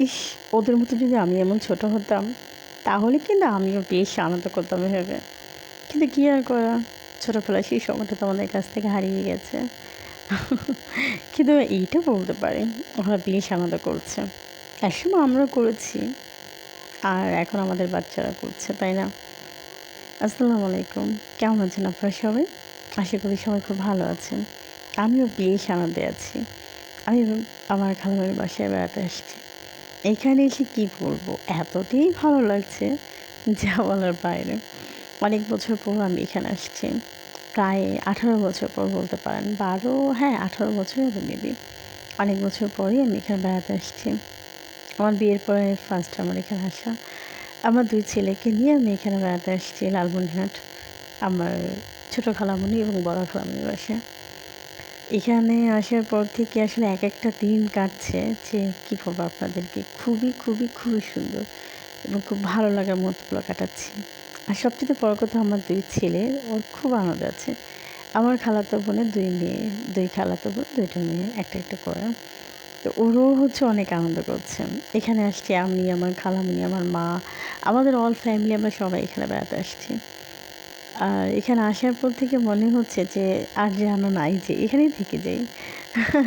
ইস! ওদের মতো যদি আমি এমন ছোট হতাম, তাহলে কিন্তু আমিও বেশ আনন্দ করতাম ভেবে। কিন্তু কি আর করা? ছোটবেলায় সেই সময়টা তো আমাদের কাছ থেকে হারিয়ে গেছে। কিন্তু এইটা বলতে পারি, ওরা বেশ আনন্দ করছে। একসময় আমরাও করেছি, আর এখন আমাদের বাচ্চারা করছে, তাই না? আসসালামু আলাইকুম। কেমন আছেন আপনারা সবাই? আশা করি সবাই খুব ভালো আছেন। আমিও বেশ আনন্দে আছি। আমি আমার খালামণির বাসায় বেড়াতে আসছি। এখানে এসে কি বলবো? এতটাই ভালো লাগছে যা বলার বাইরে। অনেক বছর পর আমি এখানে আসছি। প্রায় ১৮ বছর পর বলতে পারেন। ১২ হ্যাঁ, ১৮ বছরই হবে মেবি। অনেক বছর পরেই আমি এখানে বেড়াতে আসছি। আমার বিয়ের পরে ফার্স্ট আমার এখানে আসা। আমার ২ ছেলেকে নিয়ে আমি এখানে বেড়াতে আসছি লালমনিরহাট। আমার ছোট খালামণি এবং বড় খালামণির বাসায়। এখানে আসার পর থেকে আসলে একেকটা দিন কাটছে যে কী বলবো আপনাদেরকে খুবই সুন্দর এবং খুব ভালো লাগার মুহূর্তগুলো কাটাচ্ছি। আর সবচেয়ে বড় কথা আমার ২ ছেলে ওর খুব আনন্দ আছে। আমার খালাতো বোনের ২ মেয়ে, ২ খালাতো বোন ২ টা মেয়ে একটা করে। তো ওরও হচ্ছে অনেক আনন্দ করছে। এখানে আসছি আমি, আমার খালামণি, আমার মা, আমাদের অল ফ্যামিলি আমরা সবাই এখানে বেড়াতে আসছি। আর এখানে আসার পর থেকে মনে হচ্ছে যে আর যেন নাই যে এখানেই থেকে যাই।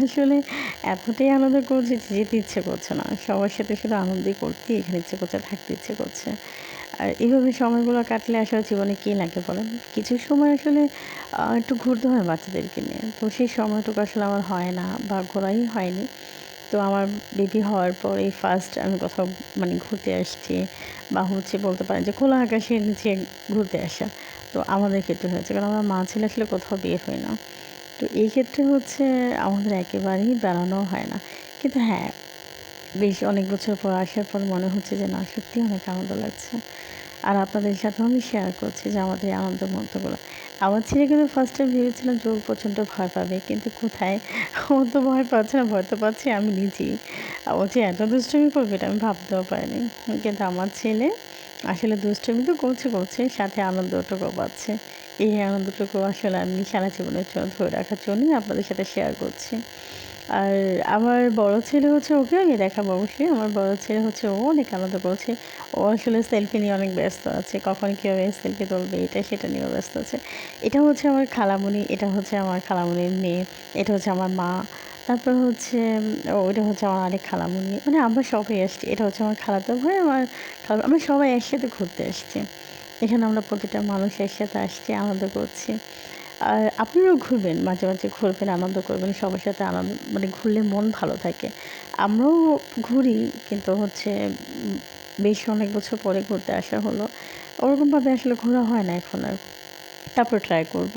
আসলে এতটাই আনন্দ করছি যে যেতে ইচ্ছে করছে না। সবার সাথে শুধু আনন্দই করতে এখানে ইচ্ছে করছে, থাকতে ইচ্ছে করছে। আর এভাবে সময়গুলো কাটলে আসলে জীবনে কী লাগে বলেন? কিছু সময় আসলে একটু ঘুরতে হয় বাচ্চাদেরকে নিয়ে। তো সেই সময়টুকু আসলে আমার হয় না বা ঘোরাই হয়নি। তো আমার বেবি হওয়ার পর এই ফার্স্ট আমি কোথাও মানে ঘুরতে আসছি বা হচ্ছে বলতে পারেন যে খোলা আকাশের নিচে ঘুরতে আসা। তো আমাদের ক্ষেত্রে হয়েছে। কারণ আমার মা ছেলে আসলে কোথাও বের হই না। তো এই ক্ষেত্রে হচ্ছে আমাদের একেবারেই বেড়ানো হয় না। কিন্তু হ্যাঁ, বেশ অনেক বছর পর আসার পর মনে হচ্ছে যে না সত্যিই অনেক আনন্দ লাগছে। আর আপনাদের সাথেও আমি শেয়ার করছি যে আমাদের এই আনন্দের মুহূর্তগুলো। আমার ছেলে কিন্তু ফার্স্ট টাইম ভেবেছিলাম যে ও প্রচণ্ড ভয় পাবে। কিন্তু কোথায়? ও তো ভয় পাচ্ছে না, ভয় তো পাচ্ছি আমি নিজেই। ও যে এত দুষ্টুমি করবে এটা আমি ভাবতেও পারিনি। কিন্তু আমার ছেলে আসলে দুষ্টুমি তো করছে, সাথে আনন্দটুকুও পাচ্ছে। এই আনন্দটুকু আসলে আমি সারা জীবনের জন্য ধরে রাখার জন্যই আপনাদের সাথে শেয়ার করছি। আর আমার বড় ছেলে হচ্ছে ওকেও আমি দেখাবো অবশ্যই। আমার বড় ছেলে হচ্ছে ও অনেক আনন্দ করছে। ও আসলে সেলফি নিয়ে অনেক ব্যস্ত আছে। কখন কীভাবে সেলফি তুলবে এটা সেটা নিয়েও ব্যস্ত আছে। এটা হচ্ছে আমার খালামণি, এটা হচ্ছে আমার খালামণির মেয়ে, এটা হচ্ছে আমার মা। তারপর হচ্ছে ওইটা হচ্ছে আমার আরেক খালামণি। মানে আমরা সবাই আসছি। এটা হচ্ছে আমার খালাতো ভাই, আমার আমরা সবাই একসাথে ঘুরতে আসছি। এখানে আমরা প্রতিটা মানুষ একসাথে আসছি, আনন্দ করছি। আর আপনারাও ঘুরবেন, মাঝে ঘুরবেন, আনন্দ করবেন। সবার সাথে আনন্দ মানে ঘুরলে মন ভালো থাকে। আমরাও ঘুরি কিন্তু হচ্ছে বেশ অনেক বছর পরে ঘুরতে আসা হলো। ওরকমভাবে আসলে ঘোরা হয় না এখন আর। তারপর ট্রাই করব।